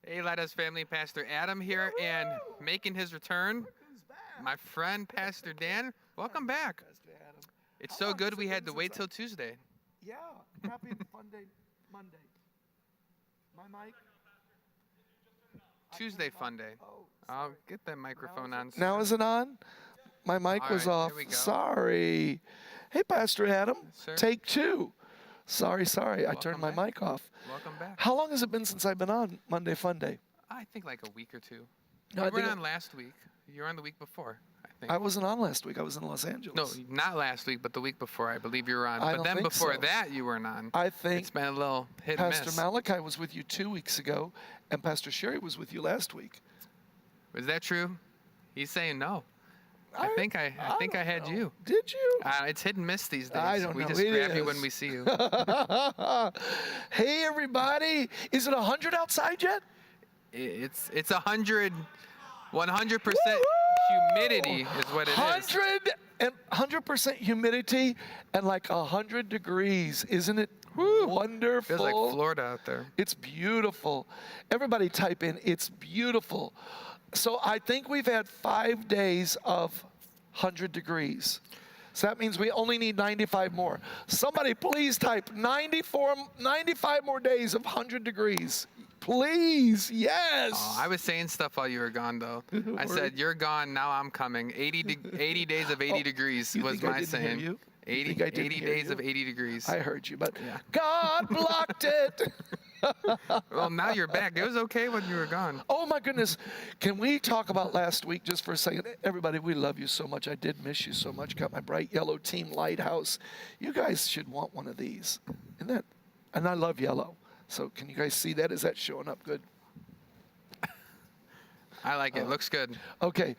Hey, Lighthouse family, Pastor Adam here, and making his return, my friend Pastor Dan. Welcome back. Pastor Adam. It's How so long good has we it had been to wait since till Tuesday. Yeah, happy FunDAY Monday. My mic? Tuesday fun day. Oh, I'll sorry. get that microphone on. Now is it on? My mic All was right, off. there we go. Sorry. Hey, Pastor Adam. Sir. Take two. Sorry. I turned my Welcome mic off. Welcome back. How long has it been since I've been on Monday FunDAY? I think like a week or two. No, You I think weren't on last week. You were on the week before, I think. I wasn't on last week. I was in Los No, Angeles. not last week, but the week before. I believe you were on. I But don't then think before so. that, you weren't on. I think It's been a little hit and Pastor miss. Malachi was with you 2 weeks ago, and Pastor Sherry was with you last week. Was that true? He's saying no. I think I don't had know. you. Did you? It's hit and miss these days. I don't we know. just It grab you is. when we see you. Hey, everybody. Is it 100 outside yet? It's 100% humidity is what it is. 100% humidity and like 100 degrees. Isn't it wonderful? Feels like Florida out there. It's beautiful. Everybody type in, it's beautiful. So I think we've had 5 days of 100 degrees. So that means we only need 95 more. Somebody please type 95 more days of 100 degrees. Please, yes. Oh, I was saying stuff while you were gone, though. I said, you're gone, now I'm coming. 80 days of 80 degrees You was think I my didn't hear saying. you? 80, think I didn't 80 hear days you? of 80 degrees. I heard you, but Yeah. God blocked it. Well, now you're back. It was okay when you were gone. Oh my goodness. Can we talk about last week just for a second? Everybody, we love you so much. I did miss you so much. Got my bright yellow team lighthouse. You guys should want one of these. Isn't that? And I love yellow. So can you guys see that? Is that showing up good? I like it. Looks good. Okay.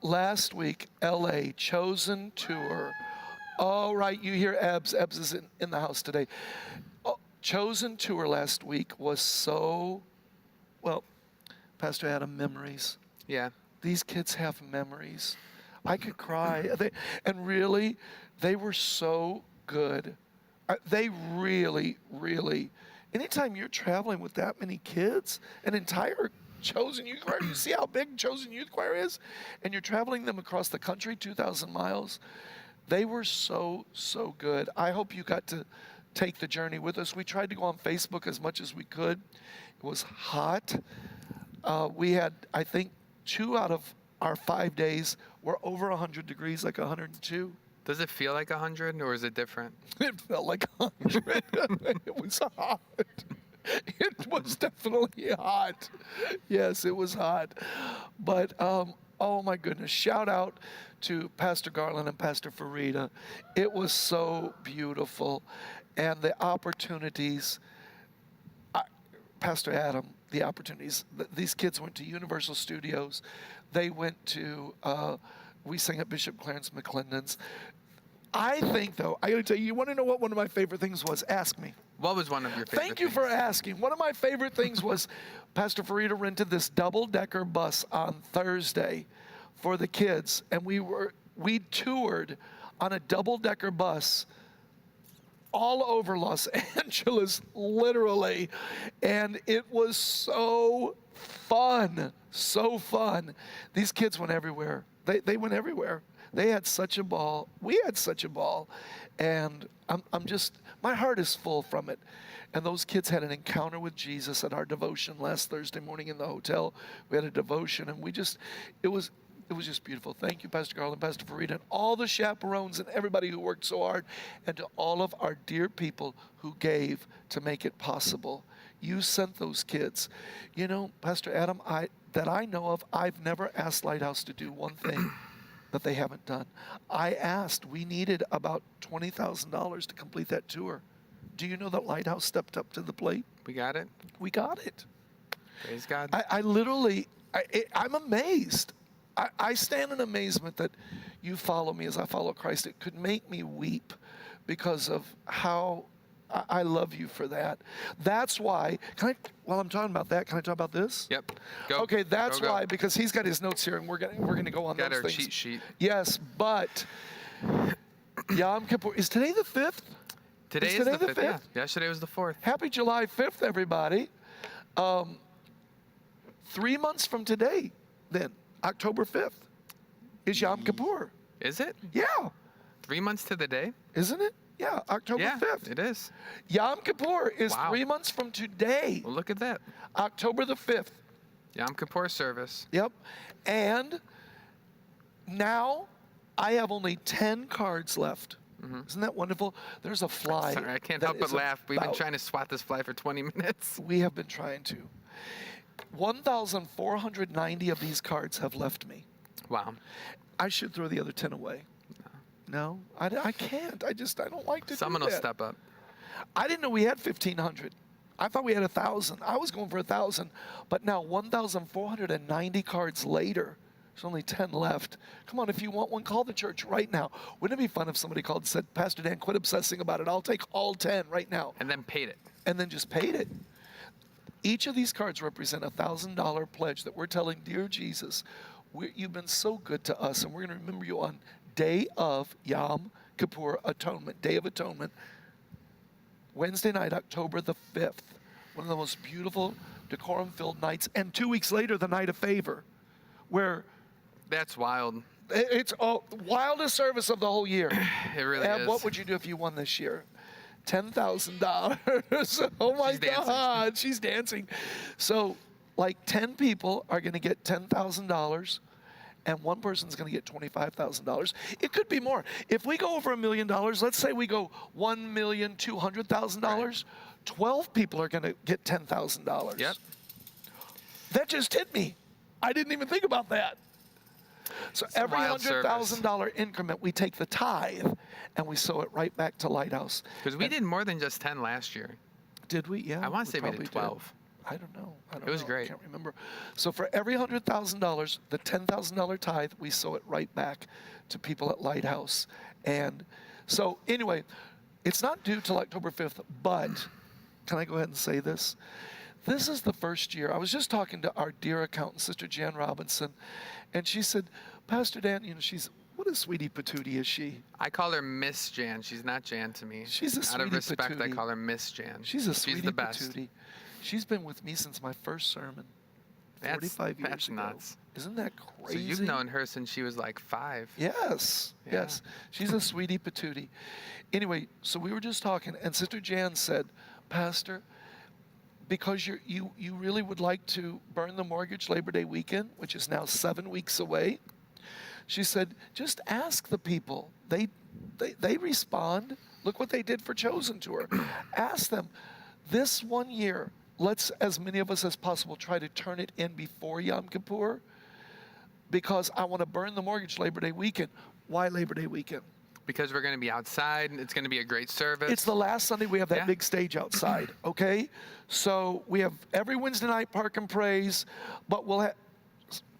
Last week, LA Chosen Tour. All right, you hear Ebbs. Ebbs is in the house today. Chosen Tour last week was so, well, Pastor Adam, memories. Yeah. These kids have memories. I could cry. And really, they were so good. They really, anytime you're traveling with that many kids, an entire Chosen Youth Choir, you see how big Chosen Youth Choir is? And you're traveling them across the country, 2,000 miles. They were so good. I hope you got to take the journey with us. We tried to go on Facebook as much as we could. It was hot. We had, I think, 2 out of our 5 days were over 100 degrees, like 102. Does it feel like 100 or is it different? It felt like 100. It was hot. It was definitely hot. Yes, it was hot. But, oh my goodness, shout out to Pastor Garland and Pastor Farida. It was so beautiful. And the opportunities, Pastor Adam, the opportunities, these kids went to Universal Studios. They went to, we sang at Bishop Clarence McClendon's. I think, though, I got to tell you, you want to know what one of my favorite things was? Ask me. What was one of your favorite Thank you things? for asking. One of my favorite things was Pastor Farida rented this double-decker bus on Thursday for the kids, and we toured on a double-decker bus all over Los Angeles, literally, and it was so fun, so fun. These kids went everywhere. They went everywhere. They had such a ball. We had such a ball, and I'm just, my heart is full from it. And those kids had an encounter with Jesus at our devotion last Thursday morning in the hotel. We had a devotion, and it was just beautiful. Thank you, Pastor Garland, Pastor Farida, and all the chaperones and everybody who worked so hard, and to all of our dear people who gave to make it possible. You sent those kids. You know, Pastor Adam, that I know of, I've never asked Lighthouse to do one thing that they haven't done. I asked, we needed about $20,000 to complete that tour. Do you know that Lighthouse stepped up to the plate? We got it? We got it. Praise God. I literally, I'm amazed. I stand in amazement that you follow me as I follow Christ. It could make me weep because of how I love you for that. That's why, while I'm talking about that, can I talk about this? Yep. Go. Okay, that's Go. why, because he's got his notes here and we're gonna go on Got those our things. cheat sheet. Yes, but Yom Kippur, is today the 5th? Today is today the the 5th. Yeah. 5th? Yesterday was the 4th. Happy July 5th, everybody. 3 months from today, then, October 5th, is Yom Kippur. Is it? Yeah, 3 months to the day? isn't it? Yeah, October Yeah, 5th. it is. Yom Kippur is Wow. 3 months from today, Well, look at that. October the 5th. Yom Kippur service. Yep. And now I have only 10 cards left. Isn't that wonderful? There's a fly. Sorry, I can't that help but is laugh. We've been about- trying to swat this fly for 20 minutes. We have been trying to. 1,490 of these cards have left me. Wow. I should throw the other 10 away. No, I can't. I don't like to Someone do will that. step up. I didn't know we had 1,500. I thought we had 1,000. I was going for 1,000. But now 1,490 cards later, there's only 10 left. Come on, if you want one, call the church right now. Wouldn't it be fun if somebody called and said, Pastor Dan, quit obsessing about it. I'll take all 10 right now. And then paid it. And then just paid it. Each of these cards represent a $1,000 pledge that we're telling, dear Jesus, you've been so good to us, and we're going to remember you on day of Yom Kippur Atonement, Day of Atonement, Wednesday night, October the 5th, one of the most beautiful, decorum-filled nights, and 2 weeks later, the night of favor, where That's wild. it's wildest service of the whole year. It really And is. what would you do if you won this year? $10,000. Oh my She's dancing. God, she's dancing. So, like 10 people are going to get $10,000, and one person's going to get $25,000. It could be more. If we go over $1 million, let's say we go $1,200,000, Right. 12 people are going to get $10,000. Yep. That just hit me. I didn't even think about that. So a every wild service. $100,000 increment, we take the tithe and we sow it right back to Lighthouse. Because we did more than just 10 last year. Did we? Yeah. I want to say we probably did 12. I don't know. It was great. I can't remember. So for every $100,000, the $10,000 tithe, we sow it right back to people at Lighthouse. And so anyway, it's not due till October 5th, but can I go ahead and say this? This is the first year. I was just talking to our dear accountant, Sister Jan Robinson, and she said, Pastor Dan, what a sweetie patootie is she? I call her Miss Jan. She's not Jan to me. She's a Out sweetie of respect, I patootie. call her Miss Jan. She's a sweetie She's the best. patootie. She's been with me since my first sermon, 45 years that's ago. nuts. Isn't that So crazy? you've known her since she was like 5. Yes, Yeah. yes. She's a sweetie patootie. Anyway, so we were just talking, and Sister Jan said, Pastor, because you really would like to burn the mortgage Labor Day weekend, which is now 7 weeks away, she said, just ask the people. They respond. Look what they did for Chosen Tour. Ask them, this 1 year, let's, as many of us as possible, try to turn it in before Yom Kippur, because I want to burn the mortgage Labor Day weekend. Why Labor Day weekend? Because we're going to be outside, and it's going to be a great service. It's the last Sunday we have that Yeah. big stage outside, okay? So we have every Wednesday night Park and Praise, but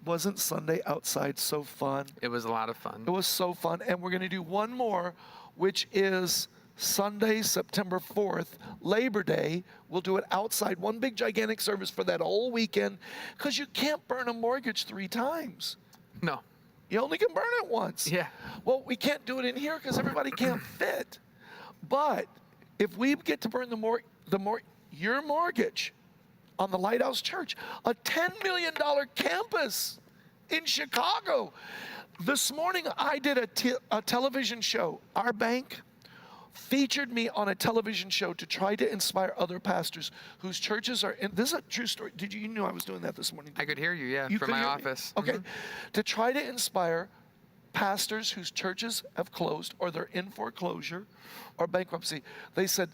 wasn't Sunday outside so fun? It was a lot of fun. It was so fun, and we're going to do one more, which is Sunday, September 4th, Labor Day. We'll do it outside, one big gigantic service for that whole weekend, because you can't burn a mortgage 3 times. No. You only can burn it once. Yeah. Well, we can't do it in here because everybody can't fit. But if we get to burn your mortgage on the Lighthouse Church, a $10 million campus in Chicago. This morning I did a television show. Our bank featured me on a television show to try to inspire other pastors whose churches are in. This is a true story. You know I was doing that this morning? I could hear you, yeah, You from could my hear me? office. Okay. Mhm. To try to inspire pastors whose churches have closed or they're in foreclosure or bankruptcy. They said,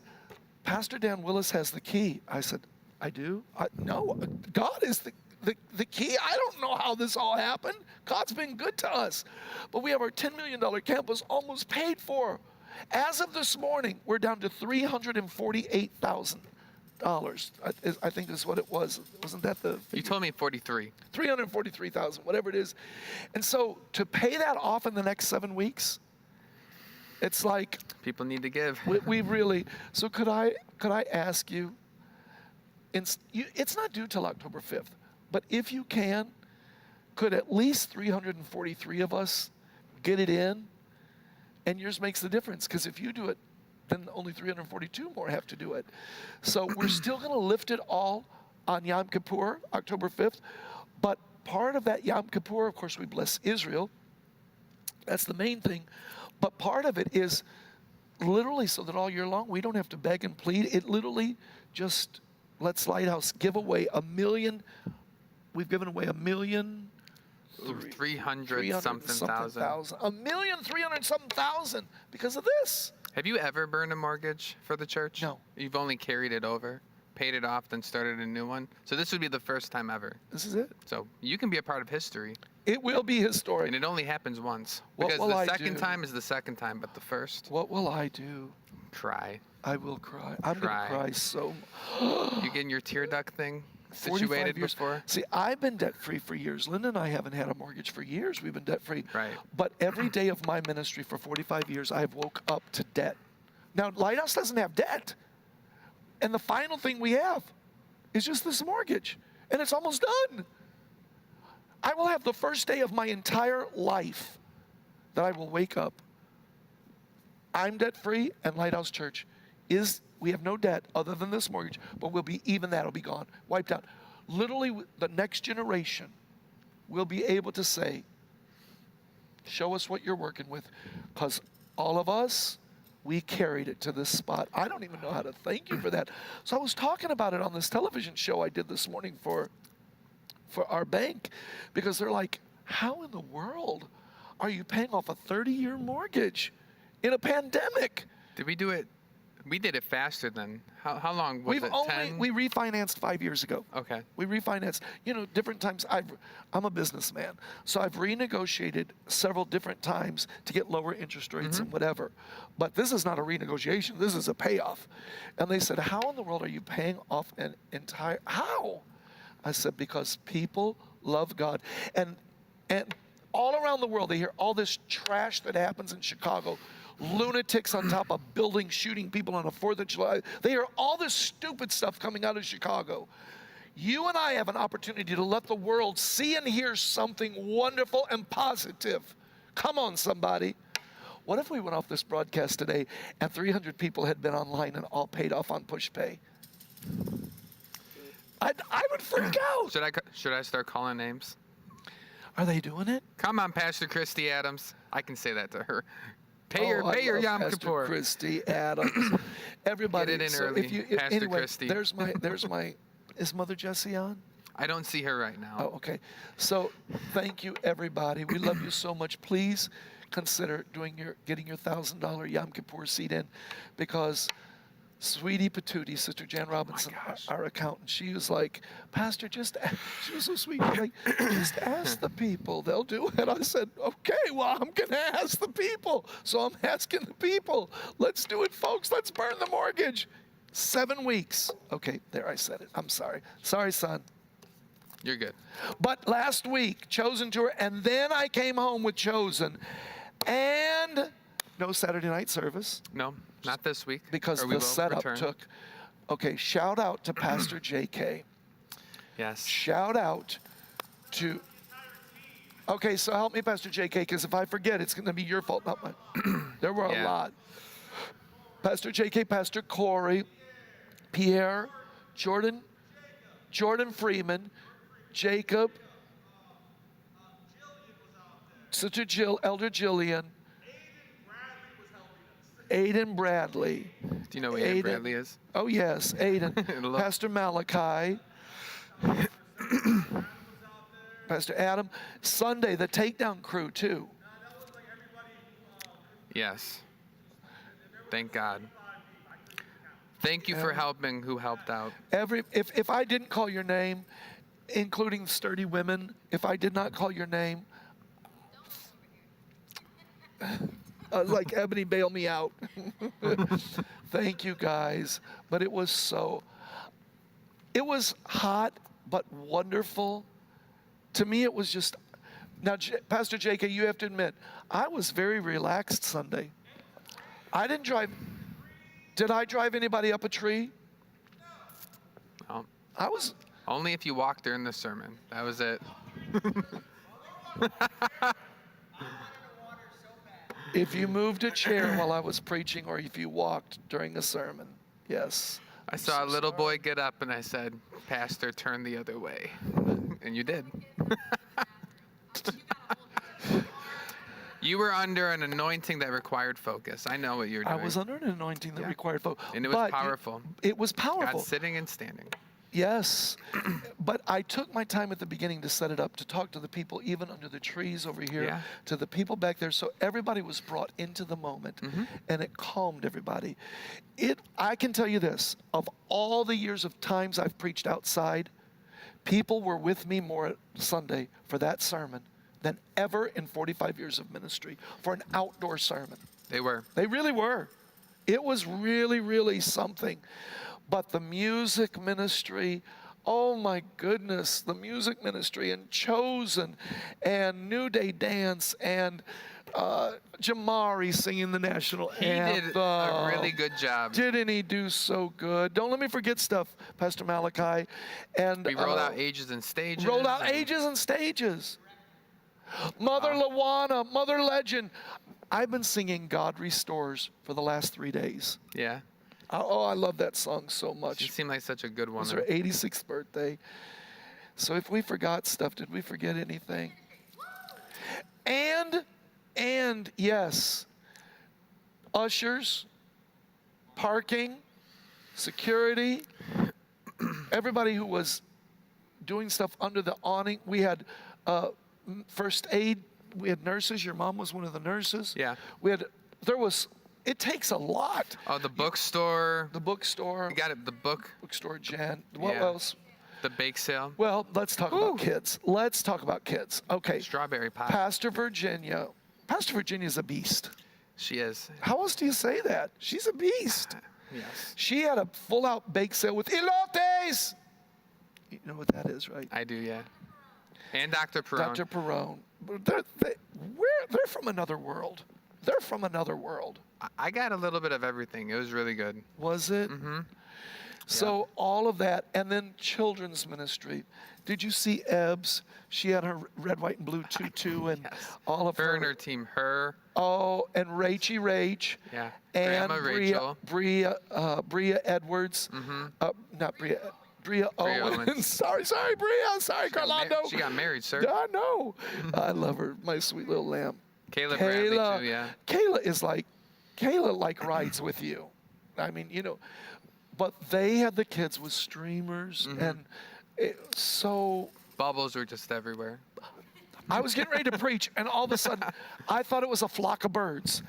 Pastor Dan Willis has the key. I said, I do? No, God is the key. I don't know how this all happened. God's been good to us. But we have our $10 million campus almost paid for. As of this morning, we're down to $348,000. I think that's what it was. Wasn't that the figure? You told me 43. 343,000, whatever it is. And so to pay that off in the next 7 weeks, it's like People need to give. we really. So could I ask you? It's not due till October 5th, but if you can, could at least 343 of us get it in? And yours makes the difference, because if you do it, then only 342 more have to do it. So we're still going to lift it all on Yom Kippur, October 5th. But part of that Yom Kippur, of course, we bless Israel. That's the main thing. But part of it is literally so that all year long we don't have to beg and plead. It literally just lets Lighthouse give away $1 million. We've given away $1 million. 300 something thousand. $1,300,000 something thousand because of this. Have you ever burned a mortgage for the church? No. You've only carried it over, paid it off, then started a new one. So this would be the first time ever. This is it. So you can be a part of history. It will be historic. And it only happens once. What Because will the I second do? time is the second time, but the first, What will I do? cry. I will cry. I'm going Cry. to cry so You getting your tear duct thing 45 situated years. before? See, I've been debt-free for years. Linda and I haven't had a mortgage for years. We've been debt-free. Right. But every day of my ministry for 45 years, I've woke up to debt. Now, Lighthouse doesn't have debt. And the final thing we have is just this mortgage. And it's almost done. I will have the first day of my entire life that I will wake up. I'm debt-free, and Lighthouse Church we have no debt other than this mortgage, but we'll be, even that'll be gone, wiped out. Literally, the next generation will be able to say, show us what you're working with, because all of us, we carried it to this spot. I don't even know how to thank you for that. So I was talking about it on this television show I did this morning for our bank, because they're like, how in the world are you paying off a 30-year mortgage in a pandemic? Did we do it? We did it faster than, how long was it, 10? We refinanced 5 years ago. Okay. We refinanced, different times. I'm a businessman, so I've renegotiated several different times to get lower interest rates and whatever. But this is not a renegotiation. This is a payoff. And they said, how in the world are you paying off an entire, how? I said, because people love God. And all around the world, they hear all this trash that happens in Chicago. Lunatics on top of buildings shooting people on the 4th of July. They hear all this stupid stuff coming out of Chicago. You and I have an opportunity to let the world see and hear something wonderful and positive. Come on, somebody. What if we went off this broadcast today and 300 people had been online and all paid off on PushPay? I would freak out. Should I start calling names? Are they doing it? Come on, Pastor Christy Adams. I can say that to her. Pay I your love Yom Pastor Kippur. Christy Adams. Everybody. Get it in so early, Pastor anyway, Christy. there's my. Is Mother Jessie on? I don't see her right now. Oh, okay. So thank you, everybody. We love you so much. Please consider getting your $1,000 Yom Kippur seed in, because Sweetie Patootie, Sister Jan Robinson, our accountant, she was like, Pastor, she was so sweet. She's like, just ask the people, they'll do it. I said, okay, well, I'm going to ask the people. So I'm asking the people. Let's do it, folks. Let's burn the mortgage. 7 weeks. Okay, there, I said it. I'm sorry. Sorry, son. You're good. But last week, Chosen tour, and then I came home with Chosen, and no Saturday night service. No, not this week. Because the setup took. Okay, shout out to Pastor JK. Yes. Shout out to. Okay, so help me, Pastor JK, because if I forget, it's going to be your fault, not mine. There were a lot. Pastor JK, Pastor Corey, Pierre, Jordan Freeman, Jacob, Sister Jill, Elder Jillian, Aiden Bradley. Do you know who Aiden Bradley is? Oh, yes, Aiden. Pastor Malachi. Pastor Adam. Sunday, the Takedown crew, too. Yes. Thank God. Thank you for helping who helped out. If I didn't call your name, including sturdy women, if I did not call your name, like Ebony, bail me out. Thank you, guys. But it was hot, but wonderful. To me, it was just, now, Pastor JK, you have to admit, I was very relaxed Sunday. I didn't drive. Did I drive anybody up a tree? No. I was. Only if you walked during the sermon. That was it. If you moved a chair while I was preaching, or if you walked during a sermon. Yes. I saw a little boy get up and I said, Pastor, turn the other way. And you did. You were under an anointing that required focus. I know what you're doing. I was under an anointing that required focus. And it was powerful. It was powerful. God sitting and standing. Yes, but I took my time at the beginning to set it up, to talk to the people even under the trees over here, to the people back there, so everybody was brought into the moment, and it calmed everybody. I can tell you this, of all the years of times I've preached outside, people were with me more Sunday for that sermon than ever in 45 years of ministry for an outdoor sermon. They were. They really were. It was really, really something. But the music ministry, oh my goodness, the music ministry and Chosen and New Day Dance and Jamari singing the national anthem. He did a really good job. Didn't he do so good? Don't let me forget stuff, Pastor Malachi. And we rolled out Ages and Stages. Rolled out Ages and Stages. Mother Lawana, Mother Legend. I've been singing God Restores for the last 3 days. Yeah. Oh, I love that song so much. She seemed like such a good one. It was her 86th birthday. So if we forgot stuff, did we forget anything? And yes, ushers, parking, security, everybody who was doing stuff under the awning. We had first aid. We had nurses. Your mom was one of the nurses. Yeah. It takes a lot. Oh, the bookstore. The bookstore. You got it, the bookstore, Jan. What else? The bake sale. Well, let's talk about kids. Let's talk about kids. Okay. Strawberry pie. Pastor Virginia's a beast. She is. How else do you say that? She's a beast. Yes. She had a full-out bake sale with elotes. You know what that is, right? I do, yeah. And Dr. Perone. Dr. Perone. They're from another world. They're from another world. I got a little bit of everything. It was really good. Was it? Mm-hmm. So all of that, and then children's ministry. Did you see Ebbs? She had her red, white, and blue tutu, and all of her and her team. Oh, and Rach. Yeah. And Grandma Rachel. Bria Edwards. Mm-hmm. Not Bria. Bria Owens. sorry, Bria. Sorry, Carlando. She got married, sir. I know. I love her, my sweet little lamb. Kayla Bradley, too, yeah. Kayla rides with you. I mean, but they had the kids with streamers, and bubbles were just everywhere. I was getting ready to preach, and all of a sudden, I thought it was a flock of birds.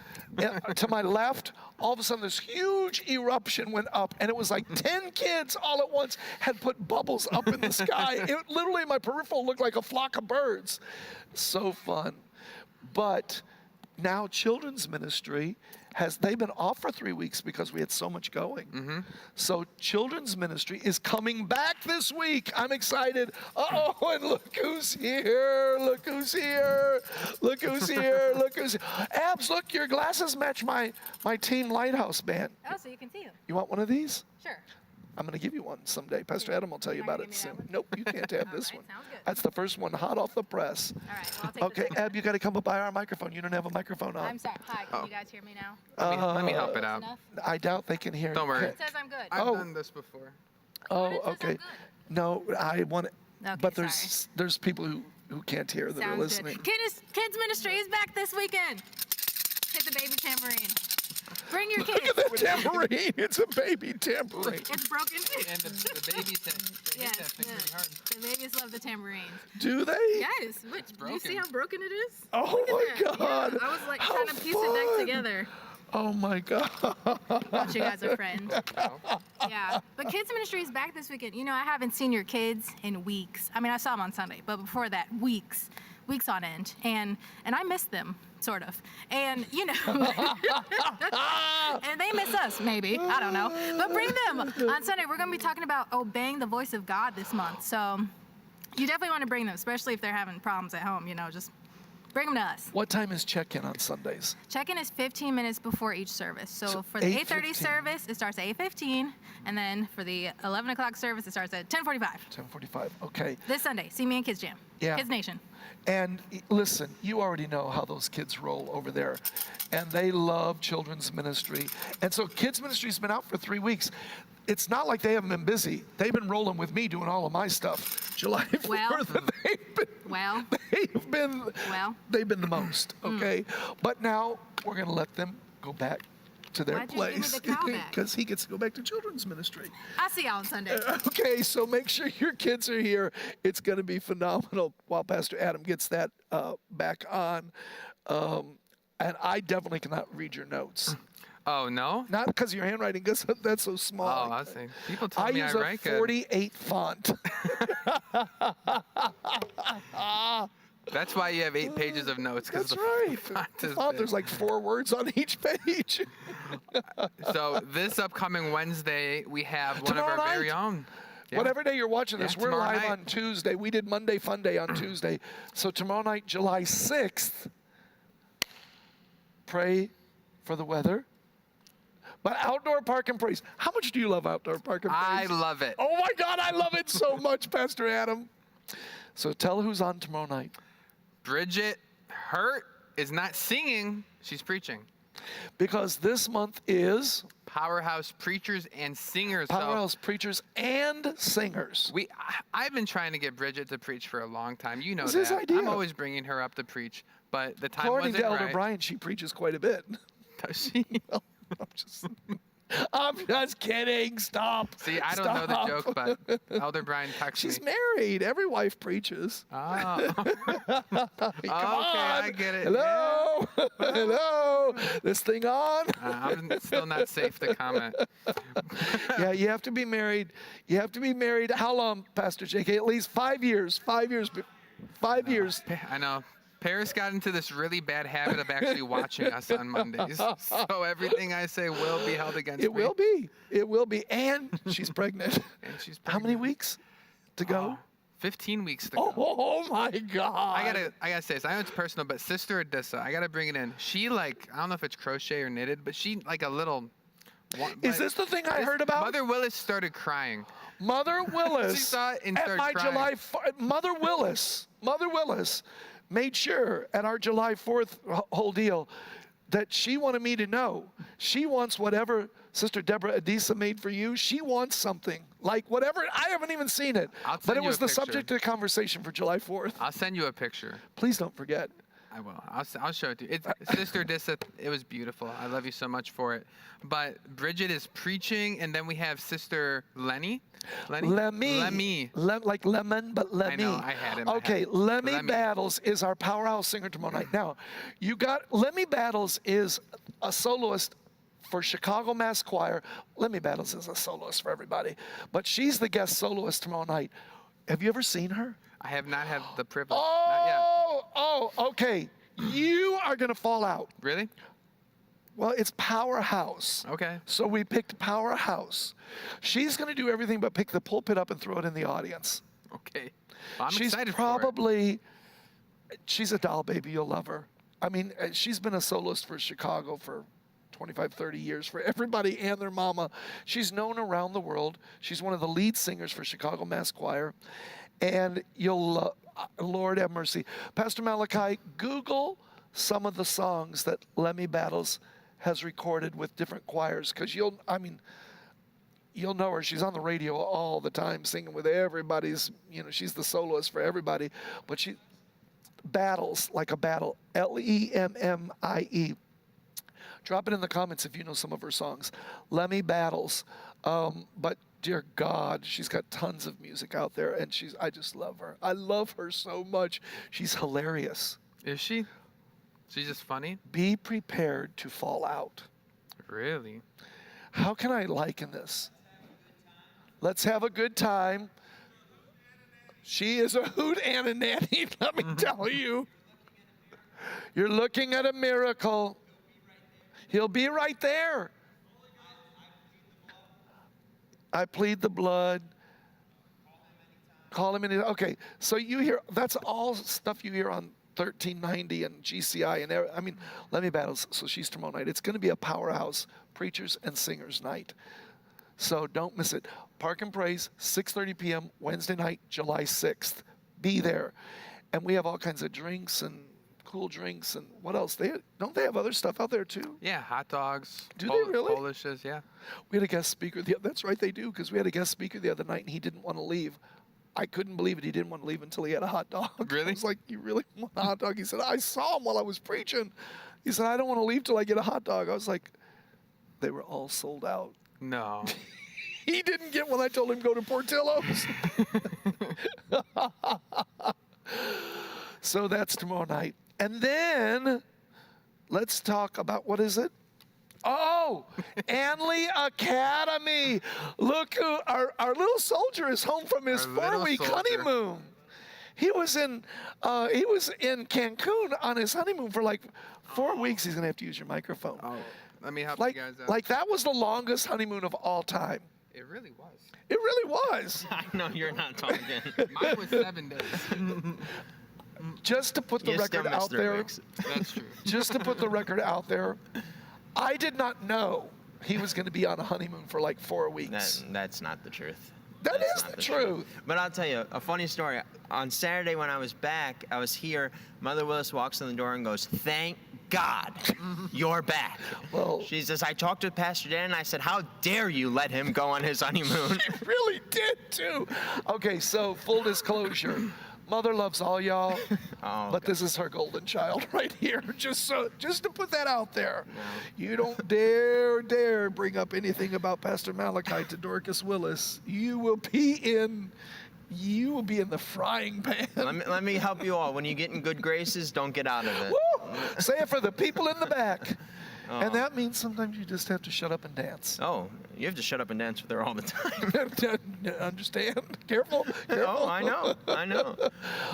To my left, all of a sudden, this huge eruption went up, and it was like 10 kids all at once had put bubbles up in the sky. It literally, my peripheral looked like a flock of birds. So fun. But now children's ministry they've been off for 3 weeks because we had so much going. Mm-hmm. So children's ministry is coming back this week. I'm excited. And look who's here. Look who's here. Abs, look, your glasses match my Team Lighthouse band. Oh, so you can see them. You want one of these? Sure. I'm going to give you one someday. Pastor Adam will tell you about it soon. Nope, you can't have this one. Sounds good. That's the first one, hot off the press. All right, well, I'll take Okay, Ab, you got to come up by our microphone. You don't have a microphone on. I'm sorry. Hi, can you guys hear me now? Let me help it out. Enough? I doubt they can hear. Don't worry. It says I'm good. I've done this before. Oh, It says I'm okay. good. No, I want it. Okay, But there's people who can't hear that are Sounds listening. good. Kids ministry is back this weekend. Hit the baby tambourine. Bring your kids. Look at that tambourine. It's a baby tambourine. It's broken. And the babies hit that thing pretty hard. The babies love the tambourine. Do they? Yes. Do you see how broken it is? Oh my God. Yeah, I was like How trying to piece it back fun. together. Oh my God. But you guys are friends. Yeah. But kids ministry is back this weekend. I haven't seen your kids in weeks. I mean, I saw them on Sunday, but before that, weeks on end. And I miss them, sort of. And, and they miss us, maybe. I don't know. But bring them. On Sunday, we're going to be talking about obeying the voice of God this month. So you definitely want to bring them, especially if they're having problems at home, just bring them to us. What time is check-in on Sundays? Check-in is 15 minutes before each service. So for the 8:30 service, it starts at 8:15. And then for the 11 o'clock service, it starts at 10:45. 10:45. Okay. This Sunday, see me in Kids Jam. Yeah. Kids Nation. And listen, you already know how those kids roll over there. And they love children's ministry. And so kids ministry's been out for 3 weeks. it's not like they haven't been busy. They've been rolling with me doing all of my stuff. July 4th, Well. Well. they've been the most, okay? But now we're going to let them go back to their Why'd you give me place the cow back? because he gets to go back to children's ministry. I'll see y'all on Sunday. Okay, so make sure your kids are here. It's going to be phenomenal while Pastor Adam gets that back on. And I definitely cannot read your notes. Oh, no? Not because of your handwriting, because that's so small. Oh, I was saying. People tell I me use I a write good. 48 font. That's why you have 8 pages of notes. That's the right. font The is font, big. there's like 4 words on each page. So this upcoming Wednesday, we have one Tomorrow of our very night. own. Yeah. Whatever day you're watching this, Yeah, we're tomorrow live night. on Tuesday. We did Monday FunDay on Tuesday. So tomorrow night, July 6th, pray for the weather. But outdoor park and praise. How much do you love outdoor park and I praise? love it. Oh my God, I love it so much, Pastor Adam. So tell who's on tomorrow night. Bridget Hurt is not singing. She's preaching. Because this month is Powerhouse Preachers and Singers. Powerhouse Preachers and Singers. I've been trying to get Bridget to preach for a long time. You know It's that. his idea. I'm always bringing her up to preach, but the time According wasn't to Elder right. Brian, she preaches quite a bit. Does she? I'm just kidding. Stop. See, I don't know the Stop. joke, but Elder Brian texted She's me. married. Every wife preaches. Oh. Come Okay, on. I get it. Hello. Hello. This thing on? I'm still not safe to comment. Yeah, you have to be married. You have to be married. How long, Pastor JK? At least 5 years. 5 years. 5 years. I know. Paris got into this really bad habit of actually watching us on Mondays. So everything I say will be held against It me. will be. It will be. And she's pregnant. And she's How many pregnant. weeks to go? 15 weeks to go. Oh my God. I gotta say this. I know it's personal, but Sister Odessa, I gotta bring it in. She I don't know if it's crochet or knitted, but she a little. Is this the thing I heard about? Mother Willis started crying. Mother Willis. She saw it and at started my crying. Mother Willis made sure at our July 4th whole deal that she wanted me to know. She wants whatever Sister Deborah Adisa made for you. She wants something. Like whatever. I haven't even seen it. I'll But send it you was a the picture. subject of the conversation for July 4th. I'll send you a picture. Please don't forget. I will. I'll show it to you. Sister Odessa, it was beautiful. I love you so much for it. But Bridget is preaching, and then we have Sister Lenny. Lemmy. Like lemon, but Lemmy. I know, I had him, I had Okay, him. Lemmy Lemmy. Battles is our powerhouse singer tomorrow night. Now, Lemmy Battles is a soloist for Chicago Mass Choir. Lemmy Battles is a soloist for everybody. But she's the guest soloist tomorrow night. Have you ever seen her? I have not had the privilege. Not yet. Okay. You are going to fall out. Really? Well, it's Powerhouse. Okay. So we picked Powerhouse. She's going to do everything but pick the pulpit up and throw it in the audience. Okay. Well, I'm She's excited she's a doll baby. You'll love her. I mean, she's been a soloist for Chicago for 25, 30 years for everybody and their mama. She's known around the world. She's one of the lead singers for Chicago Mass Choir. And you'll, Lord have mercy. Pastor Malachi, Google some of the songs that Lemmy Battles has recorded with different choirs, because you'll know her. She's on the radio all the time singing with everybody's, she's the soloist for everybody. But she battles like a battle, L-E-M-M-I-E. Drop it in the comments if you know some of her songs. Lemmy Battles. But dear God, she's got tons of music out there, and I just love her. I love her so much. She's hilarious. Is she? She's just funny? Be prepared to fall out. Really? How can I liken this? Let's have a good time. She is a hoot and a nanny, let me tell you. You're looking at a miracle. He'll be right there. I plead the blood. Call him in. Okay, so you hear, that's all stuff you hear on 1390 and GCI and Lemmy Battles. So she's tomorrow night. It's going to be a powerhouse preachers and singers night. So don't miss it. Park and Praise, 6:30 p.m. Wednesday night, July 6th. Be there. And we have all kinds of drinks and cool drinks and what else? Don't they have other stuff out there too? Yeah, hot dogs. Do they really? Polishes, yeah. We had a guest speaker. That's right, they do, because we had a guest speaker the other night and he didn't want to leave. I couldn't believe it. He didn't want to leave until he had a hot dog. Really? I was like, you really want a hot dog? He said, I saw him while I was preaching. He said, I don't want to leave till I get a hot dog. I was like, they were all sold out. No. He didn't get one. I told him go to Portillo's. So that's tomorrow night. And then let's talk about, what is it? Oh, Anley Academy. Look who, our little soldier is home from his Our little 4-week soldier. honeymoon. He was in Cancun on his honeymoon for like 4 weeks. He's gonna have to use your microphone. Oh, let me help Like, you guys out. like that was the longest honeymoon of all time. It really was. It really was. I know you're not talking. Mine was 7 days. Just to put the You still record missed out 3 there, weeks. That's true. just to put the record out there, I did not know he was going to be on a honeymoon for like 4 weeks. That's not the truth. That That's is not the truth. But I'll tell you a funny story. On Saturday when I was back, I was here. Mother Willis walks in the door and goes, "Thank God you're back." Well- She says, "I talked with Pastor Dan and I said, how dare you let him go on his honeymoon?" He really did too. Okay, so full disclosure. Mother loves all y'all, Oh, but God. this is her golden child right here. Just to put that out there. You don't dare bring up anything about Pastor Malachi to Dorcas Willis. You will be in the frying pan. Let me help you all. When you get in good graces, don't get out of it. Woo! Say it for the people in the back. And that means sometimes you just have to shut up and dance. Oh, you have to shut up and dance with her all the time. Understand? Careful. Oh, I know.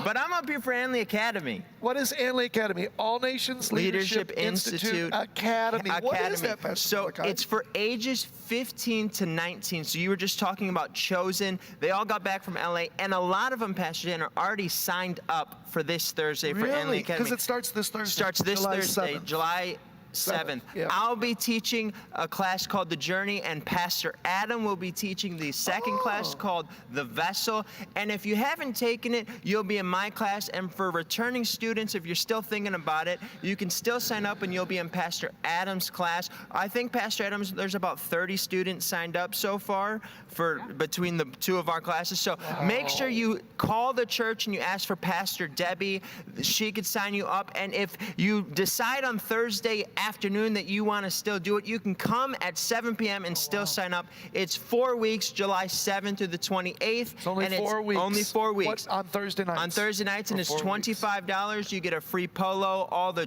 But I'm up here for Anley Academy. What is Anley Academy? All Nations Leadership Institute Academy. What is that, Pastor So Malachi? it's for ages 15 to 19. So you were just talking about Chosen. They all got back from LA, and a lot of them, Pastor Dan, are already signed up for this Thursday for Anley Really? Academy. Because it starts this Thursday. Starts this July Thursday, 7th. July 7th. Yeah. I'll be teaching a class called The Journey, and Pastor Adam will be teaching the second class called The Vessel. And if you haven't taken it, you'll be in my class. And for returning students, if you're still thinking about it, you can still sign up and you'll be in Pastor Adam's class. I think Pastor Adam's, there's about 30 students signed up so far for between the two of our classes. So make sure you call the church and you ask for Pastor Debbie. She could sign you up. And if you decide on Thursday afternoon that you want to still do it, you can come at 7 p.m. and still sign up. It's 4 weeks, July 7th through the 28th. It's only and 4 weeks. Only 4 weeks. What, on Thursday nights? On Thursday nights, and For it's 4 weeks. $25. You get a free polo, all the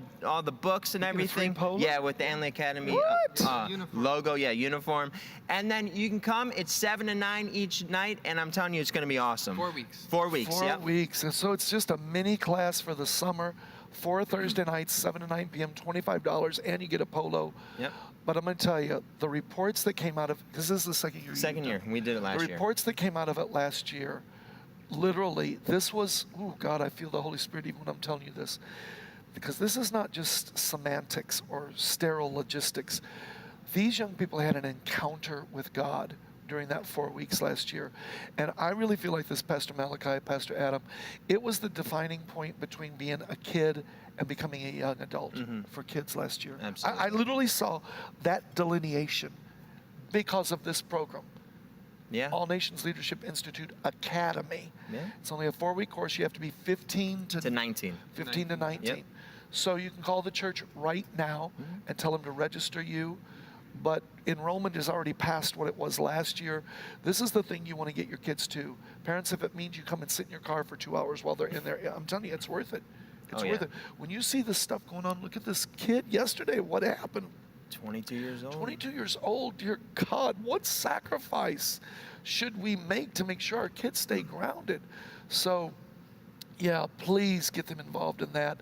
books and get a free everything. polo? Yeah, with the Anley Academy Uniform. logo. Yeah, uniform. And then you can come. It's 7 to 9 each night, and I'm telling you, it's going to be awesome. 4 weeks. 4 weeks. 4 Yeah. weeks. And so it's just a mini class for the summer. 4 Thursday nights, 7 to 9 p.m., $25, and you get a polo. Yep. But I'm going to tell you, the reports that came out of, because this is the second year. Second you've year. done. We did it last The year. reports that came out of it last year, literally, this was, oh God, I feel the Holy Spirit even when I'm telling you this. Because this is not just semantics or sterile logistics. These young people had an encounter with God during that 4 weeks last year. And I really feel like this, Pastor Malachi, Pastor Adam, it was the defining point between being a kid and becoming a young adult for kids last year. Absolutely. I literally saw that delineation because of this program. Yeah. All Nations Leadership Institute Academy. Yeah. It's only a 4-week course. You have to be 15 To 19. 15 to 19. Yep. So you can call the church right now and tell them to register you. But enrollment is already past what it was last year. This is the thing you want to get your kids to. Parents, if it means you come and sit in your car for 2 hours while they're in there, I'm telling you, it's worth it. It's Oh, worth yeah. it. When you see this stuff going on, look at this kid yesterday. What happened? 22 years old. 22 years old. Dear God, what sacrifice should we make to make sure our kids stay grounded? So, yeah, please get them involved in that.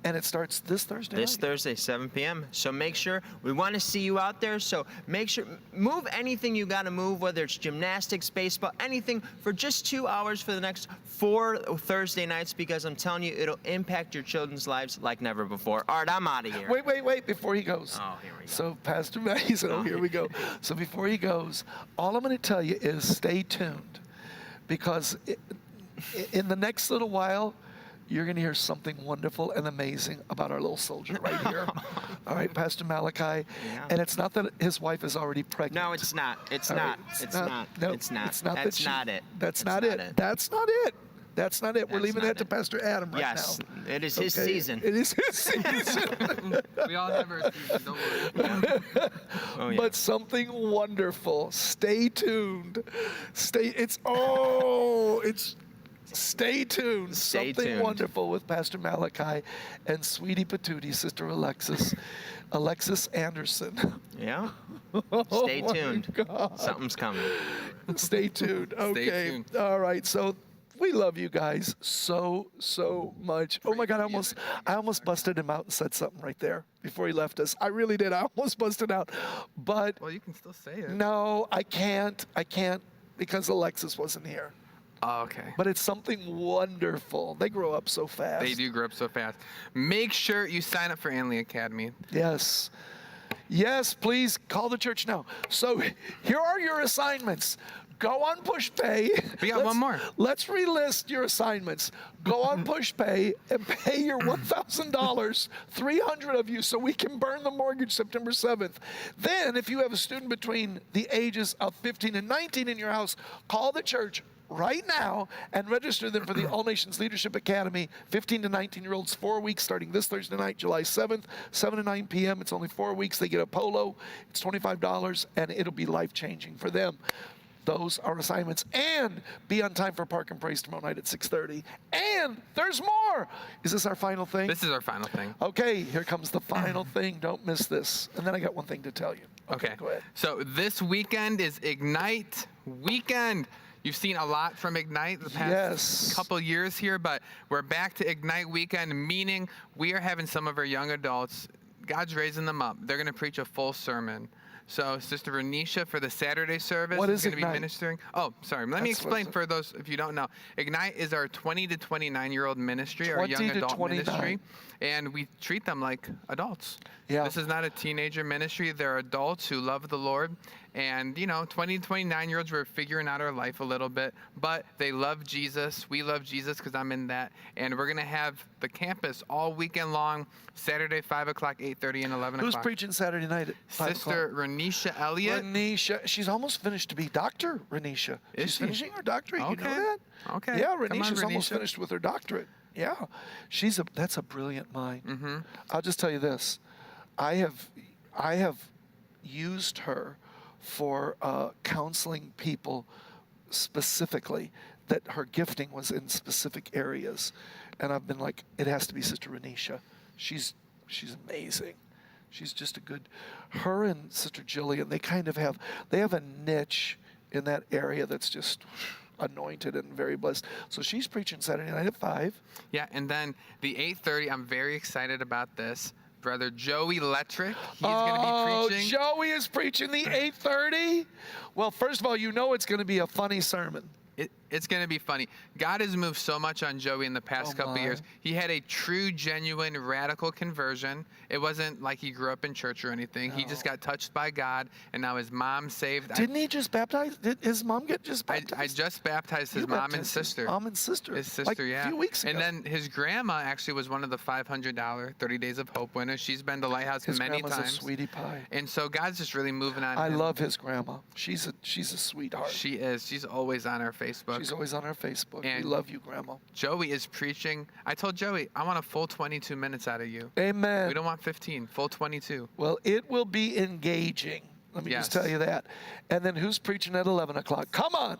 And it starts this Thursday This night. Thursday, 7 p.m. So make sure, we want to see you out there. So make sure, move anything you got to move, whether it's gymnastics, baseball, anything, for just 2 hours for the next 4 Thursday nights, because I'm telling you, it'll impact your children's lives like never before. All right, I'm out of here. Wait, before he goes. Oh, here we go. So Pastor Matt, he said, oh, here we go. So before he goes, all I'm going to tell you is stay tuned, because in the next little while, you're going to hear something wonderful and amazing about our little soldier right here. All right, Pastor Malachi. Yeah. And it's not that his wife is already pregnant. No, it's not. It's All right, not. It's not. No, It's not. It's not That's that not it. That's That's not not it. it. That's not it. That's not it. We're That's leaving not that to it. Pastor Adam right Yes, now. it is his Okay? season. It is his season. We all have our season, don't worry. Oh, yeah. But something wonderful. Stay tuned. Stay tuned. Stay Something tuned. wonderful with Pastor Malachi and Sweetie Patootie, Sister Alexis Anderson. Yeah. Oh Stay my tuned. God. Something's coming. Stay tuned. Okay. tuned. All right. So we love you guys so much. Oh my God! I almost busted him out and said something right there before he left us. I really did. I almost busted out, but Well, you can still say it. no, I can't because Alexis wasn't here. Oh, okay. But it's something wonderful. They grow up so fast. They do grow up so fast. Make sure you sign up for Anley Academy. Yes. Yes, please call the church now. So here are your assignments. Go on PushPay. We got one more. Let's relist your assignments. Go on PushPay and pay your $1,000, 300 of you, so we can burn the mortgage September 7th. Then, if you have a student between the ages of 15 and 19 in your house, call the church right now and register them for the All Nations Leadership Academy, 15 to 19-year-olds, 4 weeks starting this Thursday night, July 7th, 7 to 9 p.m. It's only 4 weeks. They get a polo. It's $25, and it'll be life-changing for them. Those are assignments. And be on time for Park and Praise tomorrow night at 6:30. And there's more. Is this our final thing? This is our final thing. Okay, here comes the final thing. Don't miss this. And then I got one thing to tell you. Okay. Go ahead. So this weekend is Ignite weekend. You've seen a lot from Ignite the past Yes. couple years here, but we're back to Ignite weekend, meaning we are having some of our young adults, God's raising them up. They're going to preach a full sermon. So Sister Renisha for the Saturday service What is going to be Ignite? ministering. Oh, sorry. Let me That's explain what's- for those if you don't know. Ignite is our 20 to 29-year-old ministry, our 20 young to adult 29. ministry, and we treat them like adults. Yeah. This is not a teenager ministry. They're adults who love the Lord. And, 20 to 29-year-olds, we're figuring out our life a little bit, but they love Jesus. We love Jesus because I'm in that. And we're going to have the campus all weekend long, Saturday, 5 o'clock, 8:30, and 11 Who's o'clock. preaching Saturday night at 5 Sister o'clock? Renisha Elliott. Renisha. She's almost finished to be Dr. Renisha. Is She's she? finishing her doctorate. You know Okay. that? Okay. Yeah, Come on, Renisha's almost Renisha. finished with her doctorate. Yeah. That's a brilliant mind. Mm-hmm. I'll just tell you this. I have used her for counseling people specifically, that her gifting was in specific areas. And I've been like, it has to be Sister Renisha. She's amazing. She's just a good, her and Sister Jillian, they have a niche in that area that's just anointed and very blessed. So she's preaching Saturday night at 5. Yeah, and then the 8:30, I'm very excited about this. Brother Joey Lettrick, he's going to be preaching. Joey is preaching the 8:30. Well, first of all, it's going to be a funny sermon. It's going to be funny. God has moved so much on Joey in the past couple my. years. He had a true, genuine, radical conversion. It wasn't like he grew up in church or anything. He just got touched by God, and now his mom's saved. Didn't he just baptize? Did his mom get just baptized? I just baptized his You mom baptized and his sister. Mom and sister. His sister, like yeah. a few weeks ago. And then his grandma actually was one of the $500 30 Days of Hope winners. She's been to Lighthouse his many grandma's times. a sweetie pie. And so God's just really moving on I him. love his grandma. She's a sweetheart. She is. She's always on our Facebook. She's always on our Facebook. And- We love you, Grandma. Joey is preaching. I told Joey, I want a full 22 minutes out of you. Amen. We don't want 15, full 22. Well, it will be engaging. Let me just Yes. tell you that. And then who's preaching at 11 o'clock? Come on.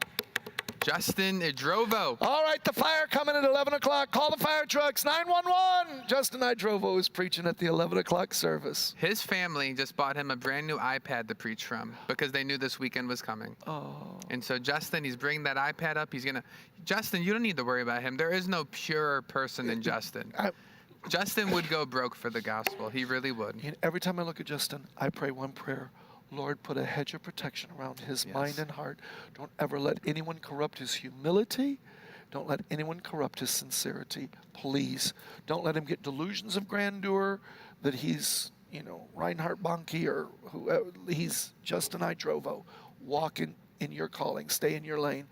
Justin Idrovo. All right, the fire coming at 11 o'clock. Call the fire trucks, 911. Justin Idrovo is preaching at the 11 o'clock service. His family just bought him a brand new iPad to preach from because they knew this weekend was coming. Oh. And so Justin, he's bringing that iPad up. Justin, you don't need to worry about him. There is no purer person than Justin. Justin would go broke for the gospel. He really would. Every time I look at Justin, I pray one prayer. Lord, put a hedge of protection around his mind and heart. Don't ever let anyone corrupt his humility. Don't let anyone corrupt his sincerity. Please. Don't let him get delusions of grandeur that he's, Reinhard Bonnke or whoever. He's Justin Idrovo. Walk in your calling. Stay in your lane.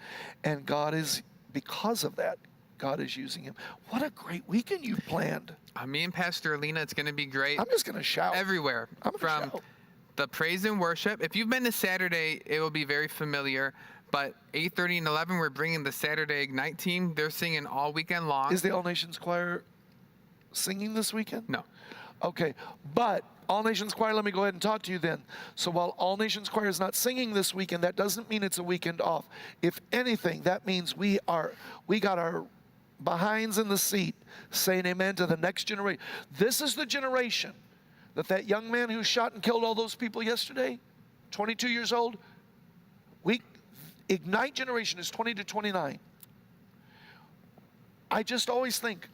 And God is, because of that, God is using him. What a great weekend you've planned. Me and Pastor Alina, it's going to be great. I'm just going to shout. Everywhere. I'm gonna From shout. the praise and worship. If you've been to Saturday, it will be very familiar. But 8:30 and 11, we're bringing the Saturday Ignite team. They're singing all weekend long. Is the All Nations Choir singing this weekend? No. Okay, but All Nations Choir, let me go ahead and talk to you then. So while All Nations Choir is not singing this weekend, that doesn't mean it's a weekend off. If anything, that means we got our behinds in the seat saying amen to the next generation. This is the generation that young man who shot and killed all those people yesterday, 22 years old, Ignite generation is 20 to 29. I just always think,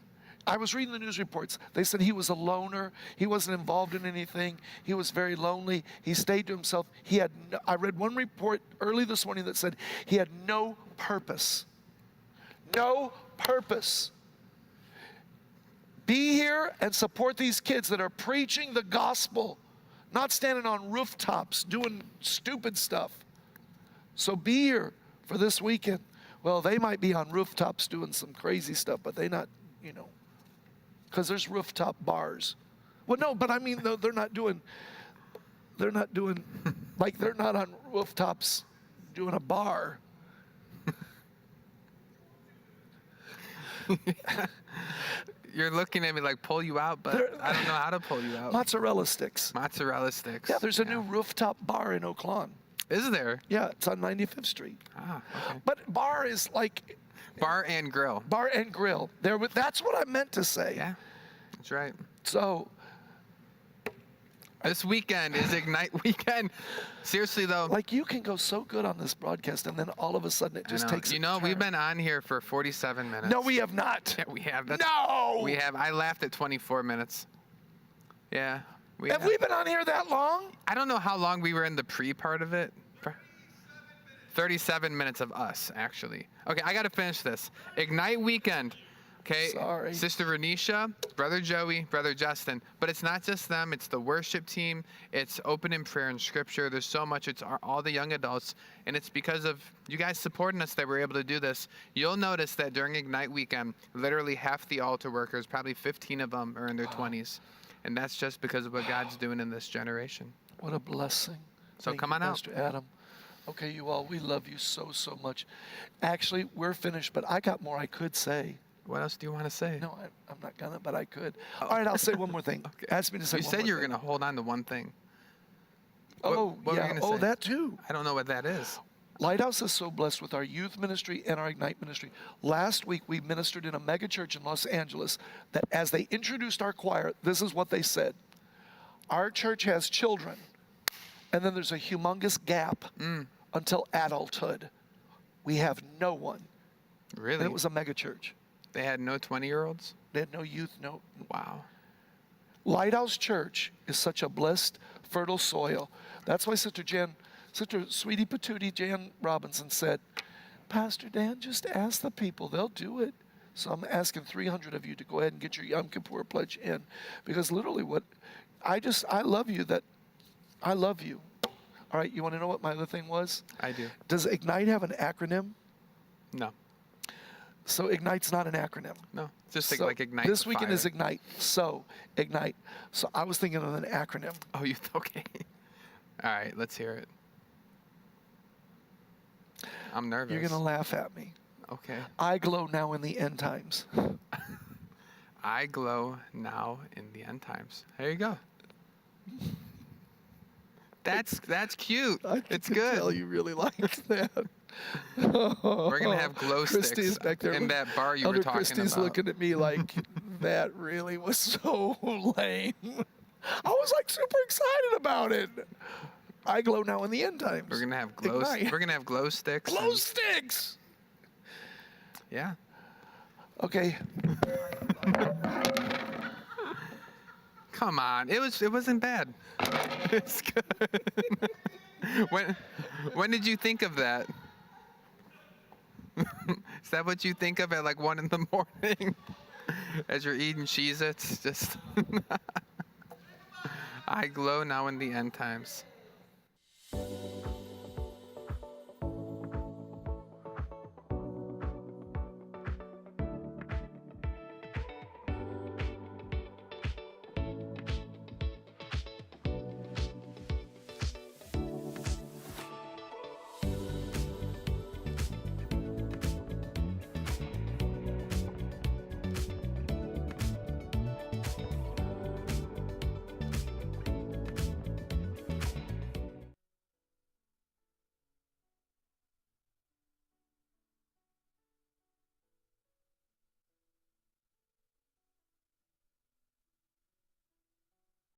I was reading the news reports. They said he was a loner. He wasn't involved in anything. He was very lonely. He stayed to himself. I read one report early this morning that said he had no purpose. No purpose. Be here and support these kids that are preaching the gospel, not standing on rooftops doing stupid stuff. So be here for this weekend. Well, they might be on rooftops doing some crazy stuff, but they not, because there's rooftop bars. Well, no, but I mean, no, they're not doing, like they're not on rooftops doing a bar. You're looking at me like pull you out, but I don't know how to pull you out. Mozzarella sticks. Mozzarella sticks. Yeah, there's a new rooftop bar in Oak Lawn. Is there? Yeah, it's on 95th Street. Ah, okay. But bar is like Bar and grill. bar and grill. That's what I meant to say. Yeah, that's right. So This weekend is Ignite weekend. Seriously though. like you can go so good on this broadcast and then all of a sudden it just takes a we've turn. been on here for 47 minutes. No, we have not. Yeah, we have. No. We have. I laughed at 24 minutes. Yeah. Have we been on here that long? I don't know how long we were in the pre part of it. 37 minutes of us, actually. Okay, I got to finish this. Ignite weekend. Okay, Sorry. Sister Renisha, Brother Joey, Brother Justin. But it's not just them. It's the worship team. It's open in prayer and scripture. There's so much. It's all the young adults. And it's because of you guys supporting us that we're able to do this. You'll notice that during Ignite weekend, literally half the altar workers, probably 15 of them, are in their 20s. And that's just because of what God's doing in this generation. What a blessing. So Thank come you, on out. Pastor Adam. Okay, you all, we love you so, so much. Actually, we're finished, but I got more I could say. What else do you want to say? No, I'm not gonna, but I could. All right, I'll say one more thing. Okay. Ask me to say You one said more you were thing. going to hold on to one thing. Oh, what were you yeah. gonna Oh, say? that too. I don't know what that is. Lighthouse is so blessed with our youth ministry and our Ignite ministry. Last week, we ministered in a mega church in Los Angeles that as they introduced our choir, this is what they said. Our church has children, and then there's a humongous gap until adulthood. We have no one. Really? And it was a mega church. They had no 20-year-olds? They had no youth, no. Wow. Lighthouse Church is such a blessed, fertile soil. That's why Sister Sweetie Patootie Jan Robinson said, Pastor Dan, just ask the people. They'll do it. So I'm asking 300 of you to go ahead and get your Yom Kippur pledge in. Because literally I love you I love you. All right, you want to know what my other thing was? I do. Does Ignite have an acronym? No. So Ignite's not an acronym. No. Just So like Ignite. This the weekend fire. is Ignite. So Ignite. So I was thinking of an acronym. Oh, okay. All right, let's hear it. I'm nervous. You're going to laugh at me. Okay. I glow now in the end times. I glow now in the end times. There you go. That's cute. It's could good. Tell you really liked that. We're gonna have glow Christy's sticks back there. in that bar you were Elder talking Christy's about. looking at me like that really was so lame. I was like super excited about it. I glow now in the end times. We're gonna have glow. Ignite. We're gonna have glow sticks. Glow and- sticks. Yeah. Okay. Come on. It wasn't bad. It's good. When did you think of that? Is that what you think of at like 1 a.m. as you're eating Cheez-Its? Just I glow now in the end times.